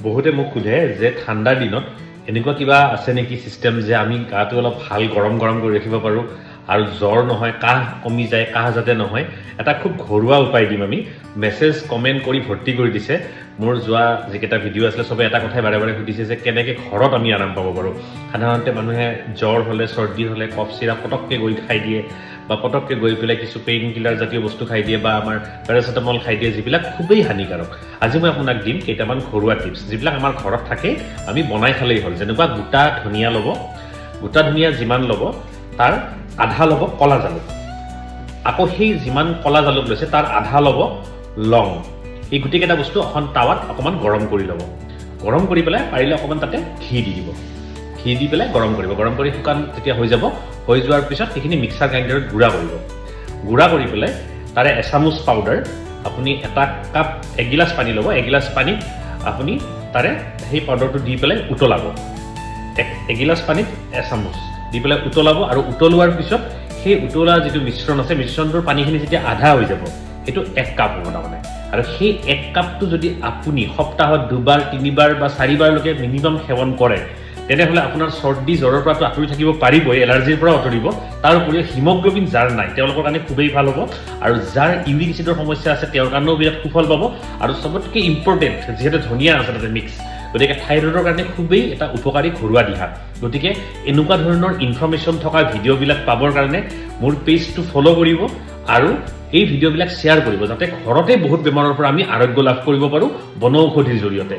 বহুতে মোক সোধে যে ঠাণ্ডাৰ দিনত এনেকুৱা কিবা আছে নেকি চিষ্টেম যে আমি গাটো অলপ ভাল গৰম কৰি ৰাখিব পাৰোঁ আৰু জ্বৰ নহয়, কাহ কমি যায়, কাহ যাতে নহয়। এটা খুব ঘৰুৱা উপায় দিম আমি। মেছেজ কমেণ্ট কৰি ভৰ্তি কৰি দিছে। মোৰ যোৱা যিকেইটা ভিডিঅ' আছিলে চবে এটা কথাই বাৰে বাৰে সুধিছে যে কেনেকৈ ঘৰত আমি আৰাম পাব পাৰোঁ। সাধাৰণতে মানুহে জ্বৰ হ'লে, চৰ্দি হ'লে কফ চিৰাপ পটককৈ গৈ খাই দিয়ে বা পটককৈ গৈ পেলাই কিছু পেইন কিলাৰ জাতীয় বস্তু খাই দিয়ে বা আমাৰ পেৰাচিটামল খাই দিয়ে, যিবিলাক খুবেই হানিকাৰক। আজি মই আপোনাক দিম কেইটামান ঘৰুৱা টিপছ, যিবিলাক আমাৰ ঘৰত থাকে, আমি বনাই খালেই হ'ল। যেনেকুৱা গোটা ধনিয়া ল'ব, গোটা ধনিয়া যিমান ল'ব তাৰ আধা ল'ব কলা জালুক, আকৌ সেই যিমান কলা জালুক লৈছে তাৰ আধা ল'ব লং। এই গোটেইকেইটা বস্তু এখন টাৱাত অকণমান গৰম কৰি ল'ব। গৰম কৰি পেলাই পাৰিলে অকণমান তাতে ঘি দি দিব। ঘি দি পেলাই গৰম কৰিব। গৰম কৰি শুকান যেতিয়া হৈ যাব, হৈ যোৱাৰ পিছত সেইখিনি মিক্সাৰ গ্ৰাইণ্ডাৰত গুড়া কৰিব। গুড়া কৰি পেলাই তাৰে এচামুচ পাউডাৰ, আপুনি এটা কাপ, এগিলাচ পানী ল'ব। এগিলাচ পানীত আপুনি তাৰে সেই পাউডাৰটো দি পেলাই উতলাব। এগিলাচ পানীত এচামুচ দি পেলাই উতলাব আৰু উতলোৱাৰ পিছত সেই উতলা যিটো মিশ্ৰণ আছে, মিশ্ৰণটোৰ পানীখিনি যেতিয়া আধা হৈ যাব, সেইটো 1 কাপ হ'ব তাৰমানে। আৰু সেই 1 কাপটো যদি আপুনি সপ্তাহত 2বাৰ 3বাৰ বা 4বাৰলৈকে মিনিমাম সেৱন কৰে, তেনেহ'লে আপোনাৰ চৰ্দি জ্বৰৰ পৰাটো আঁতৰি থাকিব পাৰিবই, এলাৰ্জিৰ পৰা আঁতৰিব। তাৰ উপৰিও হিমগ্ল'বিন যাৰ নাই তেওঁলোকৰ কাৰণে খুবেই ভাল হ'ব, আৰু যাৰ ইউৰিক এচিডৰ সমস্যা আছে তেওঁৰ কাৰণেও বিৰাট সুফল পাব। আৰু চবতকৈ ইম্পৰ্টেণ্ট, যিহেতু ধনিয়া আছে তাতে মিক্স, গতিকে থাইৰয়ডৰ কাৰণে খুবেই এটা উপকাৰী ঘৰুৱা দিহা। গতিকে এনেকুৱা ধৰণৰ ইনফৰ্মেশ্যন থকা ভিডিঅ'বিলাক পাবৰ কাৰণে মোৰ পেজটো ফ'ল' কৰিব আৰু এই ভিডিঅ'বিলাক শ্বেয়াৰ কৰিব, যাতে ঘৰতে বহুত বেমাৰৰ পৰা আমি আৰোগ্য লাভ কৰিব পাৰোঁ বনৌষধিৰ জৰিয়তে।